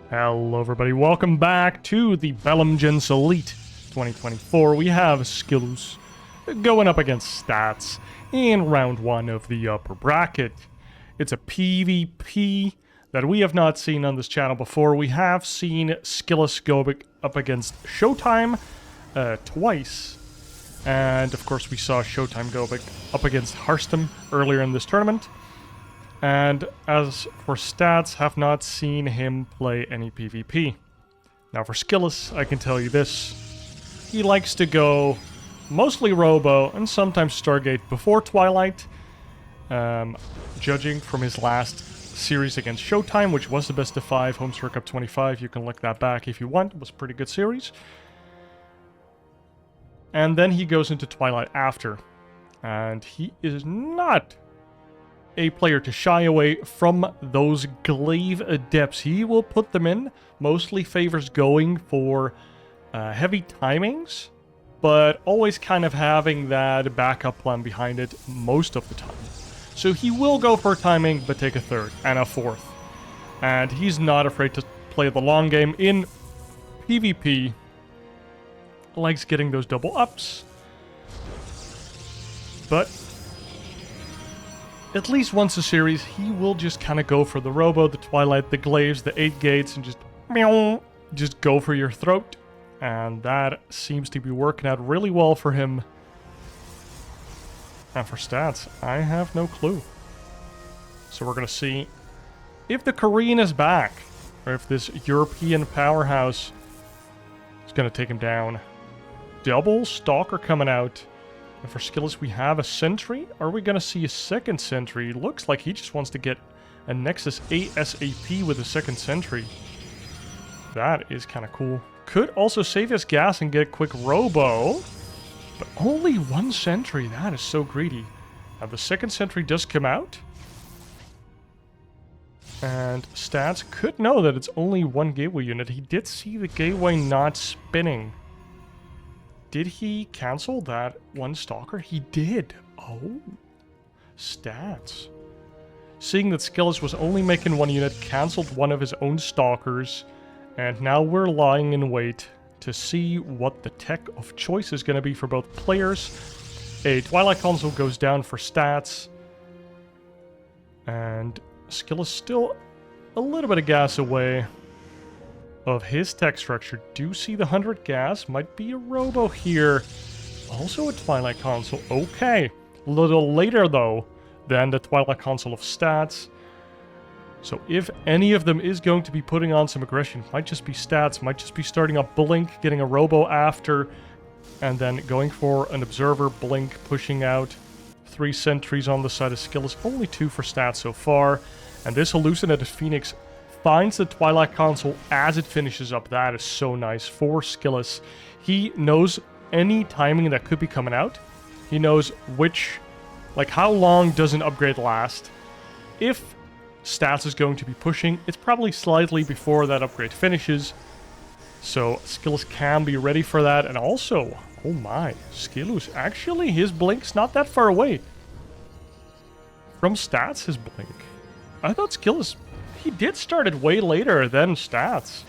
Hello everybody, welcome back to the Bellum Gens Elite 2024. We have SKillous going up against Stats in round 1 of the upper bracket. It's a PvP that we have not seen on this channel before. We have seen SKillous go up against Showtime twice. And of course we saw Showtime go up against Harstem earlier in this tournament. And as for Stats, have not seen him play any PvP. Now for SKillous, I can tell you this. He likes to go mostly Robo and sometimes Stargate before Twilight. Judging from his last series against Showtime, which was the best of 5, Home Circuit Cup 25, you can look that back if you want. It was a pretty good series. And then he goes into Twilight after. And he is not a player to shy away from those glaive adepts. He will put them in. Mostly favors going for heavy timings, but always kind of having that backup plan behind it most of the time. So he will go for a timing, but take a third and a fourth. And he's not afraid to play the long game in PvP. Likes getting those double ups. But at least once a series, he will just kind of go for the Robo, the Twilight, the Glaives, the 8 gates, and just go for your throat. And that seems to be working out really well for him. And for Stats, I have no clue. So we're going to see if the Korean is back, or if this European powerhouse is going to take him down. Double Stalker coming out. And for SKillous, we have a Sentry. Are we going to see a second Sentry? Looks like he just wants to get a Nexus ASAP with a second Sentry. That is kind of cool. Could also save his gas and get a quick Robo. But only one Sentry. That is so greedy. Now the second Sentry does come out. And Stats could know that it's only one gateway unit. He did see the gateway not spinning. Did he cancel that one Stalker? He did. Oh. Stats. Seeing that SKillous was only making one unit, cancelled one of his own Stalkers. And now we're lying in wait to see what the tech of choice is going to be for both players. A Twilight Console goes down for Stats. And SKillous still a little bit of gas away of his tech structure. Do see the 100 gas. Might be a Robo here. Also a Twilight Console. Okay. A little later, though, than the Twilight Console of Stats. So if any of them is going to be putting on some aggression, might just be Stats, might just be starting up Blink, getting a Robo after, and then going for an Observer, Blink, pushing out 3 sentries on the side of SKillous. Only 2 for Stats so far. And this Hallucinated Phoenix finds the Twilight Console as it finishes up. That is so nice for SKillous. He knows any timing that could be coming out. He knows which, like how long does an upgrade last. If Stats is going to be pushing, it's probably slightly before that upgrade finishes. So SKillous can be ready for that. And also, oh my, SKillous, actually his Blink's not that far away from Stats, his Blink. I thought SKillous, he did start it way later than Stats.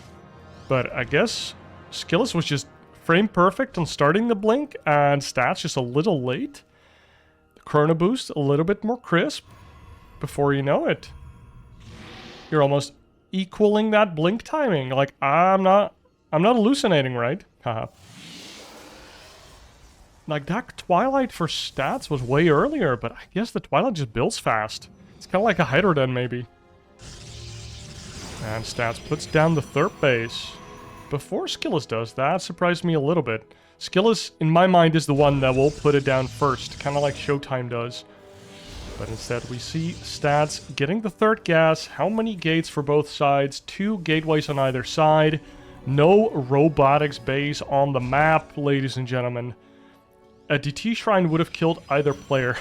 But I guess SKillous was just frame perfect on starting the Blink, and Stats just a little late. The Chrono Boost a little bit more crisp. Before you know it, you're almost equaling that Blink timing. Like, I'm not hallucinating, right? Haha. Like, that Twilight for Stats was way earlier, but I guess the Twilight just builds fast. It's kind of like a Hydroden, maybe. And Stats puts down the third base before SKillous does. That surprised me a little bit. SKillous, in my mind, is the one that will put it down first, kind of like Showtime does. But instead, we see Stats getting the third gas. How many gates for both sides? 2 gateways on either side. No robotics base on the map, ladies and gentlemen. A DT Shrine would have killed either player.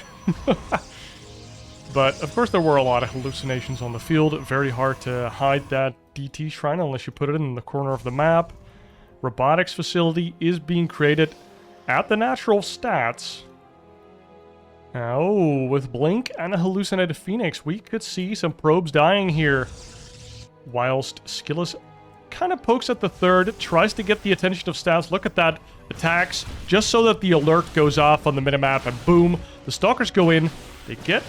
But, of course, there were a lot of hallucinations on the field. Very hard to hide that DT Shrine unless you put it in the corner of the map. Robotics facility is being created at the natural Stats. Oh, with Blink and a Hallucinated Phoenix, we could see some probes dying here. Whilst SKillous kind of pokes at the third, tries to get the attention of Stats. Look at that. Attacks, just so that the alert goes off on the minimap, and boom, the Stalkers go in. They get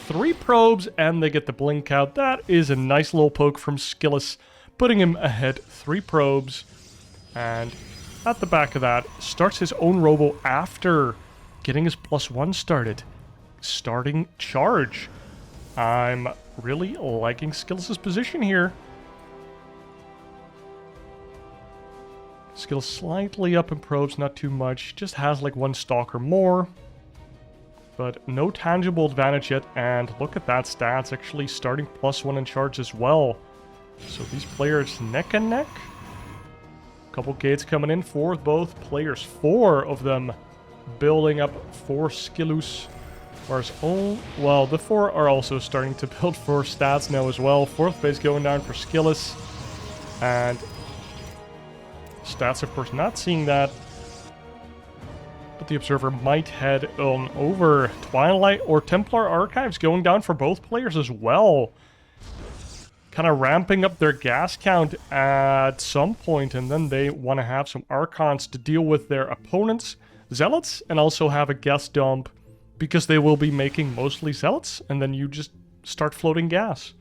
3 probes, and they get the blink out. That is a nice little poke from SKillous, putting him ahead 3 probes. And at the back of that, starts his own robo after getting his +1 started. Starting charge. I'm really liking SKillous' position here. Skill slightly up in probes, not too much. Just has like 1 stalker more. But no tangible advantage yet. And look at that, Stats actually starting +1 in charge as well. So these players neck and neck. Couple gates coming in for both players. 4 of them building up for SKillous. Whereas well, the 4 are also starting to build for Stats now as well. 4th base going down for SKillous. And Stats, of course, not seeing that. But the Observer might head on over. Twilight or Templar Archives going down for both players as well. Kind of ramping up their gas count at some point, and then they want to have some Archons to deal with their opponents' Zealots, and also have a gas dump, because they will be making mostly Zealots, and then you just start floating gas.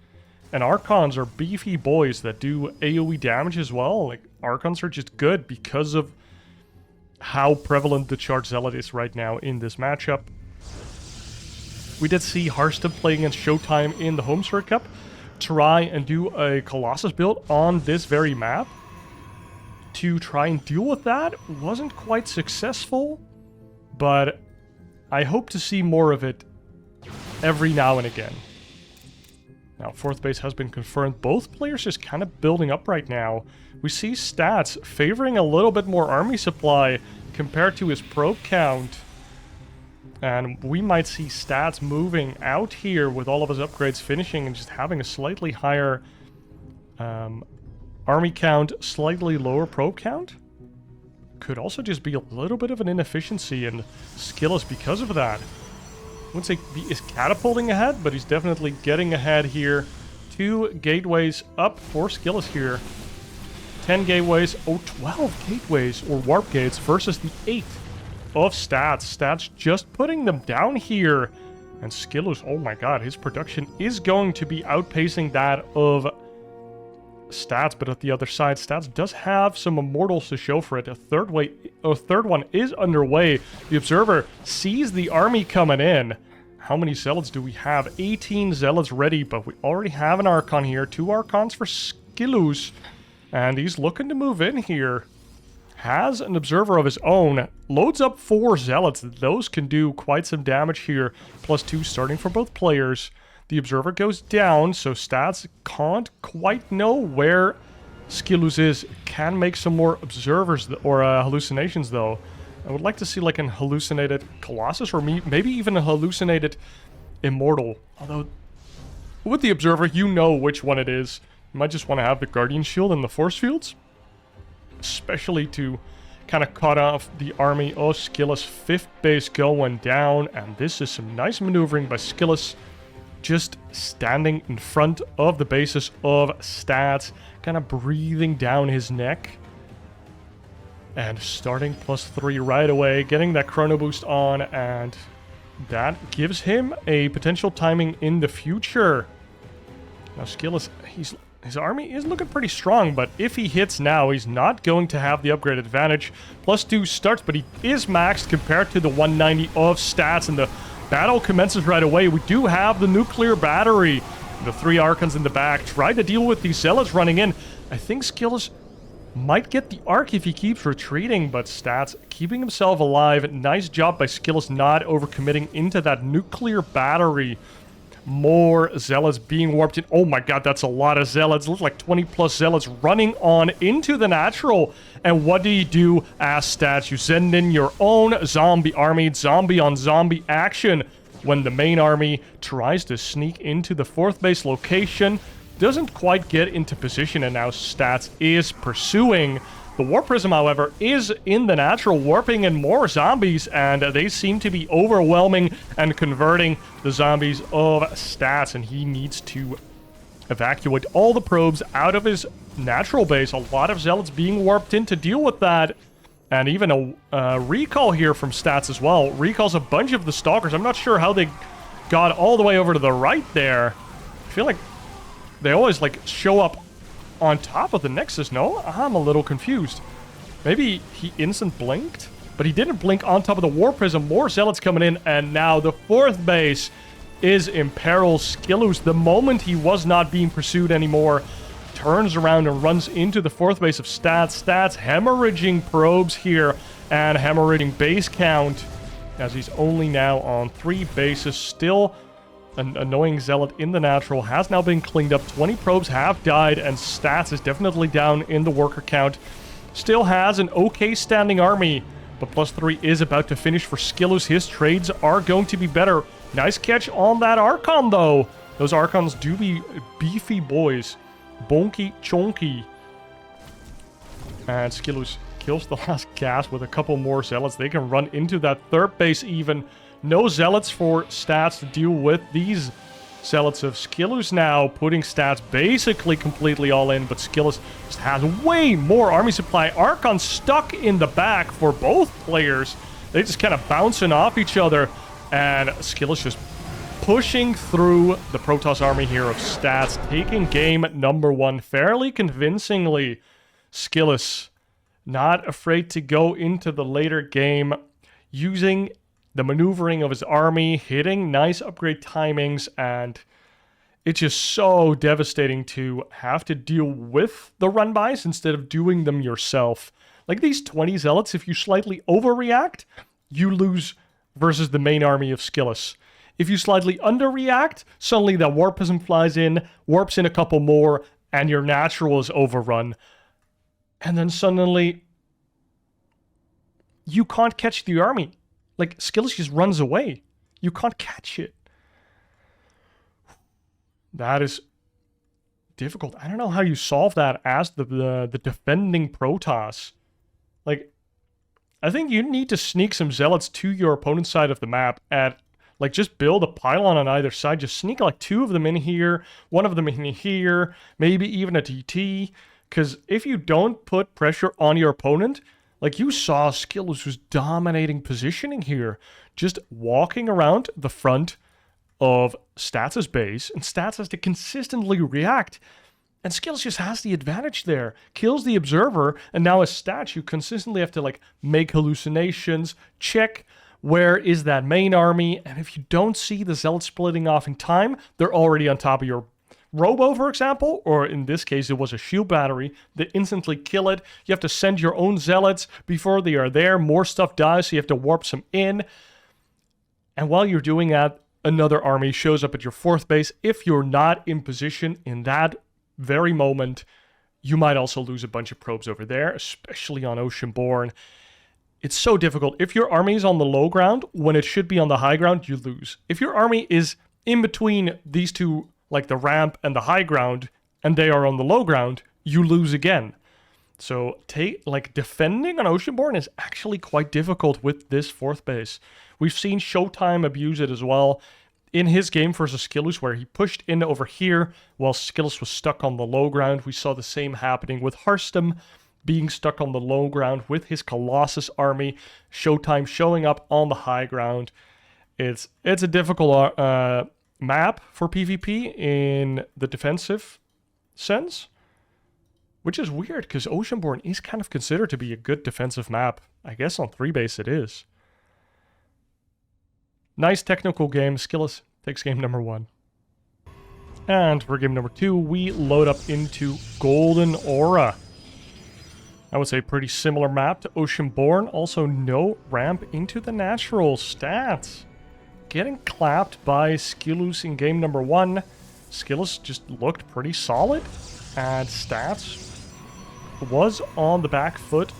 And Archons are beefy boys that do AoE damage as well. Like, Archons are just good because of how prevalent the Charged Zealot is right now in this matchup. We did see Hearthstone playing against Showtime in the Home Circuit Cup try and do a Colossus build on this very map. To try and deal with that wasn't quite successful, but I hope to see more of it every now and again. Now, 4th base has been confirmed. Both players just kind of building up right now. We see Stats favoring a little bit more army supply compared to his probe count. And we might see Stats moving out here with all of his upgrades finishing and just having a slightly higher army count, slightly lower probe count. Could also just be a little bit of an inefficiency in SKillous because of that. I wouldn't say he is catapulting ahead, but he's definitely getting ahead here. 2 gateways up for SKillous here. 10 gateways, 12 gateways, or warp gates, versus the 8 of Stats. Stats just putting them down here. And SKillous, oh my god, his production is going to be outpacing that of Stats, but at the other side, Stats does have some Immortals to show for it. A third one is underway. The Observer sees the army coming in. How many Zealots do we have? 18 Zealots ready, but we already have an Archon here. 2 Archons for SKillous. And he's looking to move in here. Has an Observer of his own. Loads up 4 Zealots. Those can do quite some damage here. +2 starting for both players. The Observer goes down, so Stats can't quite know where SKillous is. Can make some more Observers or hallucinations, though. I would like to see like an hallucinated Colossus, or maybe even a hallucinated Immortal. Although, with the Observer, you know which one it is. You might just want to have the Guardian Shield and the Force Fields. Especially to kind of cut off the army of SKillous. 5th base going down, and this is some nice maneuvering by SKillous. Just standing in front of the bases of Stats, kind of breathing down his neck. And starting +3 right away, getting that chrono boost on, and that gives him a potential timing in the future. Now SKillous, his army is looking pretty strong, but if he hits now, he's not going to have the upgrade advantage. +2 starts, but he is maxed compared to the 190 of Stats, and the battle commences right away. We do have the nuclear battery. The 3 Archons in the back try to deal with these Zealots running in. I think SKillous might get the arc if he keeps retreating, but Stats keeping himself alive. Nice job by SKillous not overcommitting into that nuclear battery. More Zealots being warped in. Oh my god, that's a lot of Zealots. Looks like 20+ Zealots running on into the natural. And what do you do as Stats? You send in your own zombie army, zombie on zombie action. When the main army tries to sneak into the 4th base location, doesn't quite get into position, and now Stats is pursuing. The Warp Prism, however, is in the natural, warping in more zombies, and they seem to be overwhelming and converting the zombies of Stats, and he needs to evacuate all the probes out of his natural base. A lot of zealots being warped in to deal with that. And even a recall here from Stats as well. Recalls a bunch of the Stalkers. I'm not sure how they got all the way over to the right there. I feel like they always, like, show up on top of the Nexus, no? I'm a little confused. Maybe he instant blinked? But he didn't blink on top of the War Prism. More Zealots coming in, and now the 4th base is in peril. SKillous, the moment he was not being pursued anymore, turns around and runs into the 4th base of Stats. Stats hemorrhaging probes here and hemorrhaging base count as he's only now on 3 bases. Still an annoying Zealot in the natural has now been cleaned up. 20 probes have died, and Stats is definitely down in the worker count. Still has an okay standing army, but +3 is about to finish for SKillous. His trades are going to be better. Nice catch on that Archon, though. Those Archons do be beefy boys. Bonky chonky. And SKillous kills the last gas with a couple more Zealots. They can run into that 3rd base even. No Zealots for Stats to deal with. These Zealots of SKillous now putting Stats basically completely all in, but SKillous just has way more army supply. Archon stuck in the back for both players. They just kind of bouncing off each other, and SKillous just pushing through the Protoss army here of Stats, taking game number 1 fairly convincingly. SKillous not afraid to go into the later game, using the maneuvering of his army, hitting nice upgrade timings, and it's just so devastating to have to deal with the run-bys instead of doing them yourself. Like these 20 Zealots, if you slightly overreact, you lose versus the main army of SKillous. If you slightly underreact, suddenly that Warp Prism flies in, warps in a couple more, and your natural is overrun. And then suddenly, you can't catch the army. Like, SKillous just runs away. You can't catch it. That is difficult. I don't know how you solve that as the defending Protoss. Like, I think you need to sneak some Zealots to your opponent's side of the map and, like, just build a pylon on either side. Just sneak, like, 2 of them in here, 1 of them in here, maybe even a TT. Because if you don't put pressure on your opponent, like you saw, SKillous was dominating positioning here. Just walking around the front of Stats' base, and Stats has to consistently react. And SKillous just has the advantage there. Kills the Observer, and now as Stats, you consistently have to, like, make hallucinations, check where is that main army, and if you don't see the Zealots splitting off in time, they're already on top of your Robo, for example, or in this case, it was a shield battery. They instantly kill it. You have to send your own Zealots before they are there. More stuff dies, so you have to warp some in. And while you're doing that, another army shows up at your 4th base. If you're not in position in that very moment, you might also lose a bunch of probes over there, especially on Oceanborn. It's so difficult. If your army is on the low ground, when it should be on the high ground, you lose. If your army is in between these two, like the ramp and the high ground, and they are on the low ground, you lose again. So, defending on Oceanborn is actually quite difficult with this 4th base. We've seen Showtime abuse it as well in his game versus SKillous, where he pushed in over here while SKillous was stuck on the low ground. We saw the same happening with Hearthstone being stuck on the low ground with his Colossus army. Showtime showing up on the high ground. It's a difficult map for PvP in the defensive sense, which is weird because Oceanborn is kind of considered to be a good defensive map. I guess on 3 base it is. Nice technical game. SKillous takes game number 1. And for game number 2, we load up into Goldenaura. I would say pretty similar map to Oceanborn. Also no ramp into the natural. Stats getting clapped by SKillous in game number 1. SKillous just looked pretty solid, and Stats was on the back foot,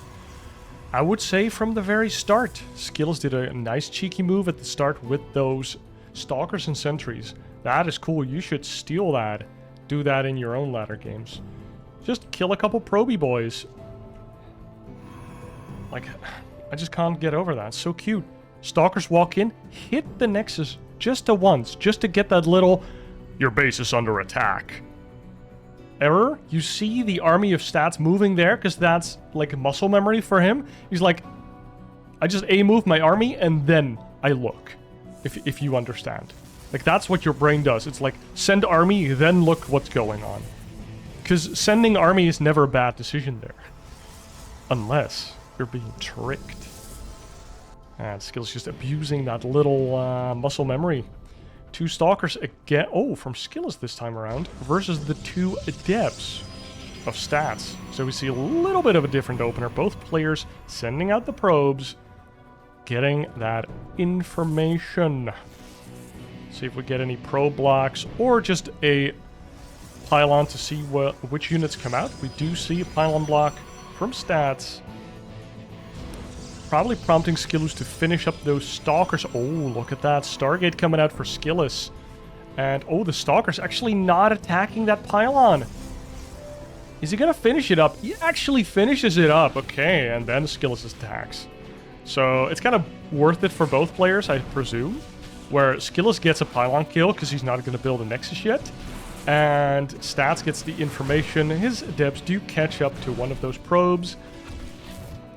I would say, from the very start. SKillous did a nice cheeky move at the start with those Stalkers and Sentries. That is cool. You should steal that. Do that in your own ladder games. Just kill a couple proby boys. Like, I just can't get over that. It's so cute. Stalkers walk in, hit the Nexus just once, just to get that little, your base is under attack. error. You see the army of stats moving there because that's like muscle memory for him. He's like, I just A-move my army and then I look, if you understand. Like, that's what your brain does. It's like, send army, then look what's going on. Because sending army is never a bad decision there. Unless you're being tricked. And SKillous just abusing that little muscle memory. 2 Stalkers again. Oh, from SKillous this time around. Versus the 2 Adepts of stats. So we see a little bit of a different opener. Both players sending out the probes. Getting that information. See if we get any probe blocks. Or just a pylon to see which units come out. We do see a pylon block from stats. Probably prompting SKillous to finish up those Stalkers. Oh, look at that. Stargate coming out for SKillous. And, oh, the Stalker's actually not attacking that pylon. Is he going to finish it up? He actually finishes it up. Okay, and then SKillous attacks. So, it's kind of worth it for both players, I presume. Where SKillous gets a pylon kill because he's not going to build a Nexus yet. And Stats gets the information. His Adepts do catch up to one of those probes.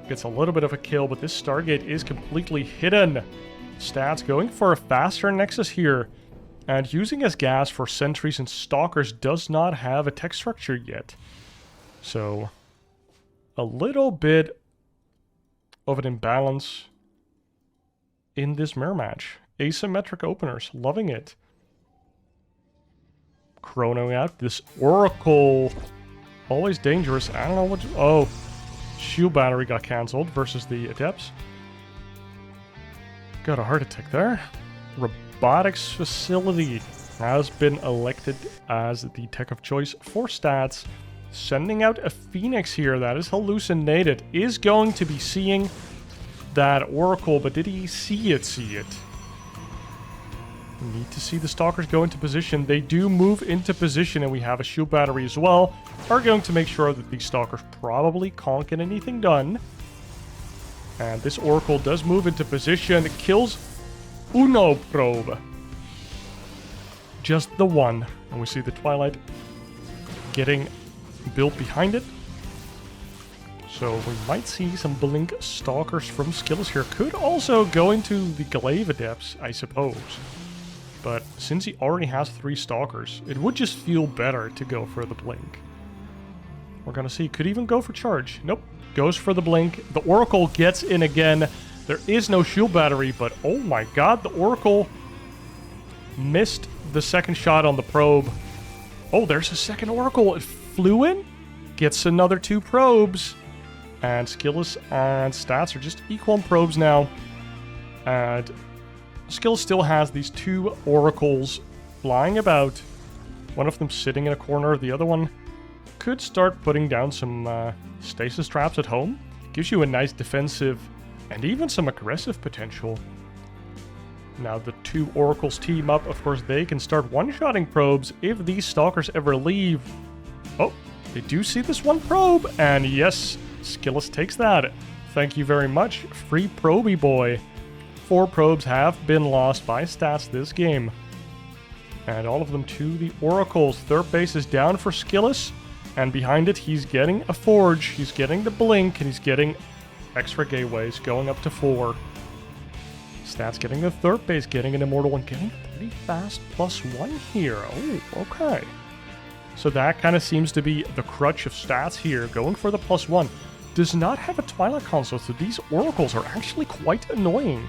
Gets a little bit of a kill, but this Stargate is completely hidden. Stats going for a faster Nexus here. And using as gas for sentries and stalkers does not have a tech structure yet. So, a little bit of an imbalance in this mirror match. Asymmetric openers, loving it. Chronoing out this Oracle. Always dangerous. I don't know what... Oh, shield battery got cancelled versus the Adepts. Got a heart attack there. Robotics facility has been elected as the tech of choice for Stats. Sending out a Phoenix here that is hallucinated. Is going to be seeing that Oracle, but did he see it? We need to see the Stalkers go into position. They do move into position, and we have a shield battery as well. Are going to make sure that these Stalkers probably can't get anything done. And this Oracle does move into position. It kills Uno probe. Just the one. And we see the Twilight getting built behind it. So we might see some Blink Stalkers from SKillous here. Could also go into the Glaive Adepts, I suppose. But since he already has 3 Stalkers, it would just feel better to go for the Blink. We're gonna see. Could even go for charge. Nope. Goes for the Blink. The Oracle gets in again. There is no shield battery, but oh my god, the Oracle missed the second shot on the probe. Oh, there's a second Oracle. It flew in. Gets another 2 probes. And SKillous and Stats are just equal on probes now. And SKillous still has these 2 Oracles flying about. One of them sitting in a corner. The other one could start putting down some stasis traps at home. Gives you a nice defensive and even some aggressive potential. Now the 2 Oracles team up. Of course, they can start one-shotting probes if these Stalkers ever leave. Oh, they do see this one probe. And yes, SKillous takes that. Thank you very much. Free probey boy. 4 probes have been lost by Stats this game. And all of them to the Oracles. Third base is down for SKillous. And behind it, he's getting a Forge. He's getting the Blink. And he's getting extra gateways, going up to 4. Stats getting the third base, getting an Immortal, and getting a pretty fast +1 here. Oh, okay. So that kind of seems to be the crutch of Stats here. Going for the +1. Does not have a Twilight console, so these Oracles are actually quite annoying.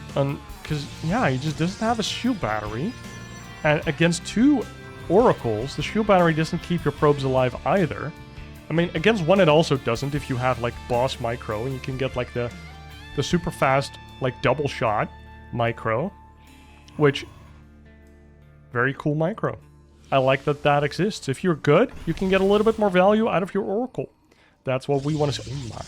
Because, yeah, he just doesn't have a shield battery. And against 2 Oracles, the shield battery doesn't keep your probes alive either. I mean, against one it also doesn't if you have, like, Boss Micro, and you can get, like, the super fast, like, double shot Micro. Which, very cool Micro. I like that that exists. If you're good, you can get a little bit more value out of your Oracle. That's what we want to see. Oh my.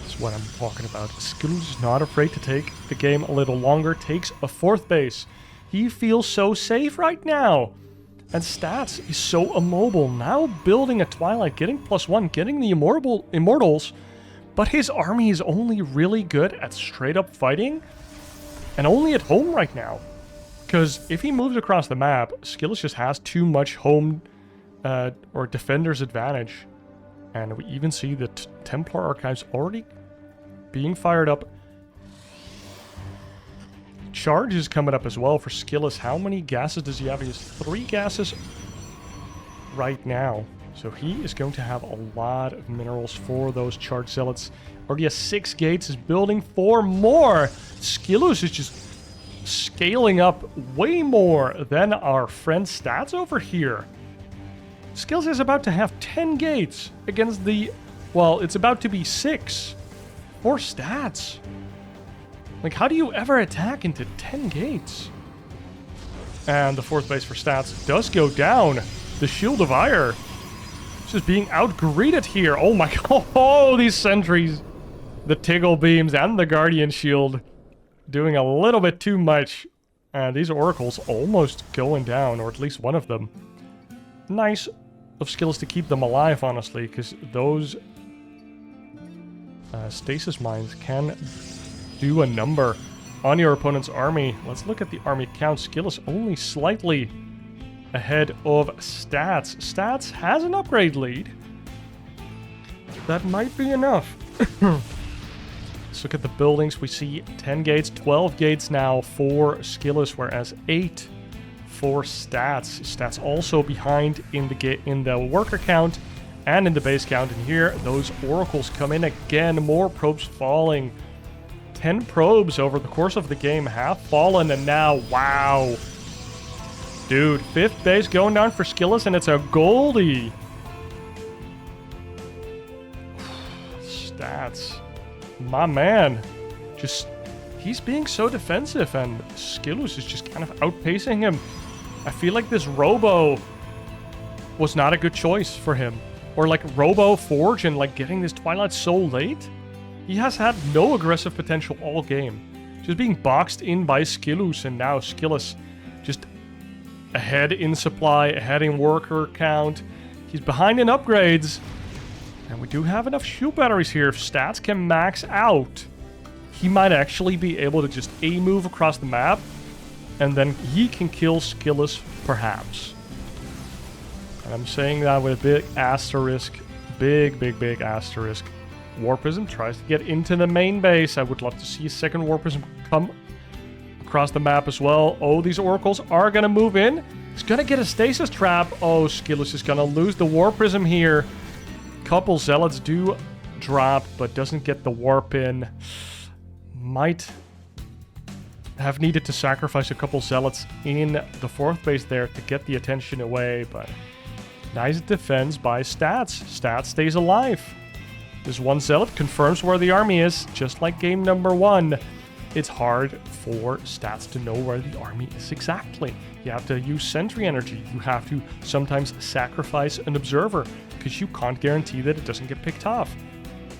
That's what I'm talking about. SKillous is not afraid to take the game a little longer. Takes a 4th base. He feels so safe right now. And Stats is so immobile. Now building a Twilight, getting +1, getting the Immortals. But his army is only really good at straight up fighting. And only at home right now. Because if he moves across the map, SKillous just has too much home or defender's advantage. And we even see the Templar Archives already being fired up. Charge is coming up as well for SKillous. How many gases does he have? He has 3 gases right now. So he is going to have a lot of minerals for those charge zealots. Already has 6 gates, is building 4 more. SKillous is just scaling up way more than our friend Stats over here. SKillous is about to have 10 gates against the... Well, it's about to be 6 for Stats. Like, how do you ever attack into 10 gates? And the 4th base for Stats does go down. The Shield of Aiur just being outgreeted here. Oh my god. Oh, these sentries. The Tiggle Beams and the Guardian Shield doing a little bit too much. And these Oracles almost going down, or at least one of them. Nice of SKillous to keep them alive, honestly, because those stasis mines can do a number on your opponent's army. Let's look at the army count. SKillous only slightly ahead of Stats. Stats has an upgrade lead. That might be enough. Let's look at the buildings. We see 10 gates, 12 gates now for SKillous, whereas 8 for Stats. Stats also behind in the worker count and in the base count. And here, those oracles come in again. More probes falling. 10 probes over the course of the game have fallen, and now, wow. Dude, 5th base going down for SKillous, and it's a Goldie. Stats. My man. Just, he's being so defensive, and SKillous is just kind of outpacing him. I feel like this Robo was not a good choice for him. Or like Robo Forge and like getting this Twilight so late. He has had no aggressive potential all game. Just being boxed in by SKillous, and now SKillous just ahead in supply, ahead in worker count. He's behind in upgrades. And we do have enough shield batteries here. If Stats can max out, he might actually be able to just A-move across the map, and then he can kill SKillous, perhaps. And I'm saying that with a big asterisk. Big, big, big asterisk. War Prism tries to get into the main base. I would love to see a second War Prism come across the map as well. Oh, these oracles are going to move in. He's going to get a stasis trap. Oh, SKillous is going to lose the War Prism here. Couple zealots do drop, but doesn't get the warp in. Might have needed to sacrifice a couple zealots in the 4th base there to get the attention away, but nice defense by Stats. Stats stays alive. This one zealot confirms where the army is, just like game number 1. It's hard for Stats to know where the army is exactly. You have to use sentry energy. You have to sometimes sacrifice an observer, because you can't guarantee that it doesn't get picked off.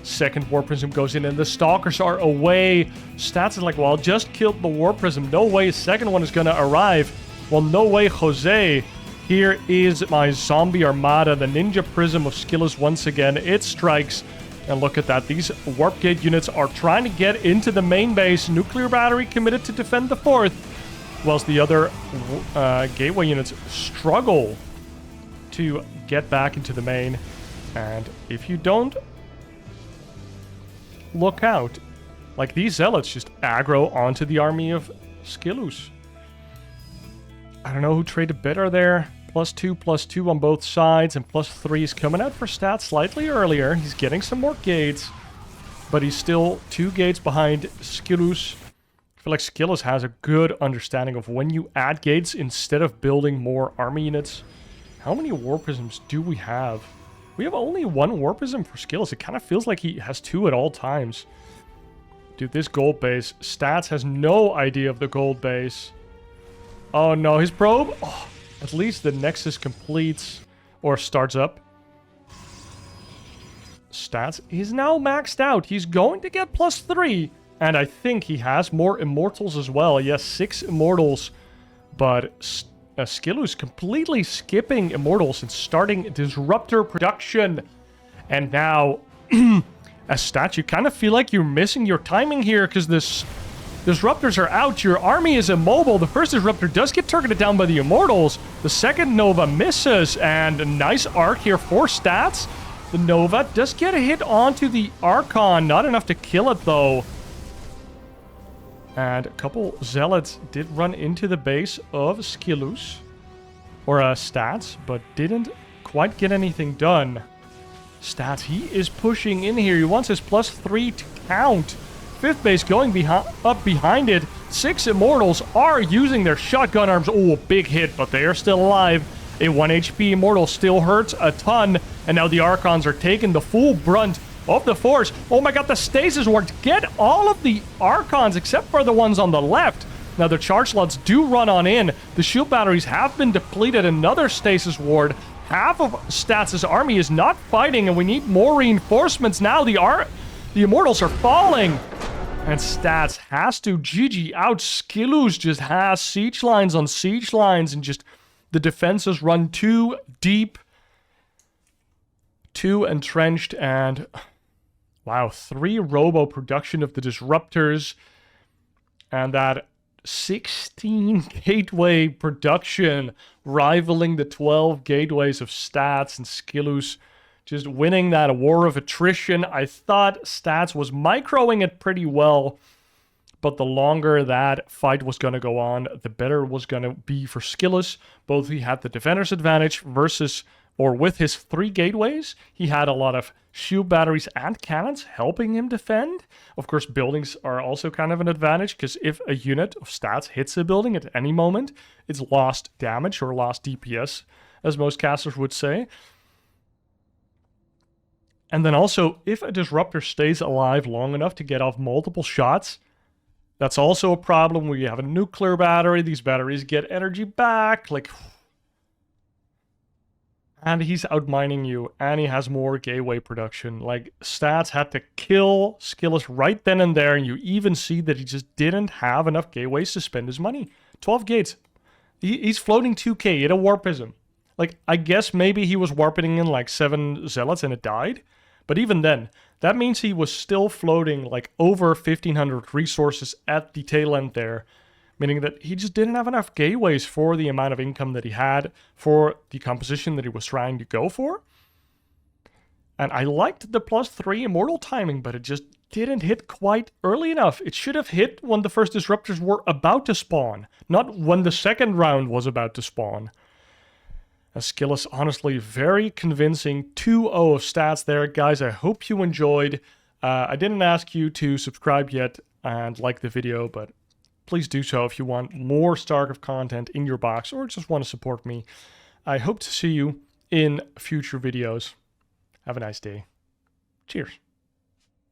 Second War Prism goes in, and the Stalkers are away. Stats is like, well, I just killed the War Prism. No way a second one is going to arrive. Well, no way, Jose. Here is my Zombie Armada, the Ninja Prism of SKillous once again. It strikes. And look at that. These Warp Gate units are trying to get into the main base. Nuclear Battery committed to defend the 4th, whilst the other Gateway units struggle to get back into the main. And if you don't look out, like these Zealots just aggro onto the army of SKillous. I don't know who traded better there. +2/+2 on both sides, and +3 is coming out for Stats slightly earlier. He's getting some more gates, but he's still 2 gates behind SKillous. I feel like SKillous has a good understanding of when you add gates instead of building more army units. How many War Prisms do we have? We have only 1 War Prism for SKillous. It kind of feels like he has 2 at all times. Dude, this gold base. Stats has no idea of the gold base. Oh no, his probe? Oh. At least the Nexus completes or starts up. Stats is now maxed out. He's going to get +3. And I think he has more Immortals as well. Yes, 6 Immortals. But SKillous completely skipping Immortals and starting Disruptor production. And now, as Stats, you kind of feel like you're missing your timing here, because the Disruptors are out. Your army is immobile. The first Disruptor does get targeted down by the Immortals. The second Nova misses, and a nice arc here for stats. The Nova does get a hit onto the Archon. Not enough to kill it, though. And a couple Zealots did run into the base of SKillous. Or Stats, but didn't quite get anything done. Stats, he is pushing in here. He wants his +3 to count. 5th base going up behind it. 6 Immortals are using their shotgun arms. Oh, big hit, but they are still alive. A 1 HP Immortal still hurts a ton. And now the Archons are taking the full brunt of the force. Oh my god, the stasis ward. Get all of the Archons except for the ones on the left. Now the charge slots do run on in. The shield batteries have been depleted. Another stasis ward. Half of Stats' army is not fighting, and we need more reinforcements now. The Immortals are falling. And Stats has to GG out. SKillous just has siege lines on siege lines, and just the defenses run too deep, too entrenched, and wow, 3 robo production of the Disruptors, and that 16 gateway production, rivaling the 12 gateways of Stats, and SKillous just winning that war of attrition. I thought Stats was microing it pretty well, but the longer that fight was going to go on, the better it was going to be for SKillous. Both he had the defender's advantage versus, or with his 3 gateways, he had a lot of shield batteries and cannons helping him defend. Of course, buildings are also kind of an advantage, because if a unit of Stats hits a building at any moment, it's lost damage or lost DPS, as most casters would say. And then also, if a Disruptor stays alive long enough to get off multiple shots, that's also a problem where you have a nuclear battery. These batteries get energy back, like, and he's outmining you, and he has more gateway production. Like, Stats had to kill SKillous right then and there, and you even see that he just didn't have enough gateways to spend his money. 12 gates. He's floating 2k. It a warpism. Like, I guess maybe he was warping in like 7 Zealots and it died. But even then, that means he was still floating like over 1,500 resources at the tail end there. Meaning that he just didn't have enough gateways for the amount of income that he had, for the composition that he was trying to go for. And I liked the +3 Immortal timing, but it just didn't hit quite early enough. It should have hit when the first Disruptors were about to spawn, not when the second round was about to spawn. SKillous, honestly, very convincing 2-0 of Stats there. Guys, I hope you enjoyed. I didn't ask you to subscribe yet and like the video, but please do so if you want more StarCraft content in your box or just want to support me. I hope to see you in future videos. Have a nice day. Cheers.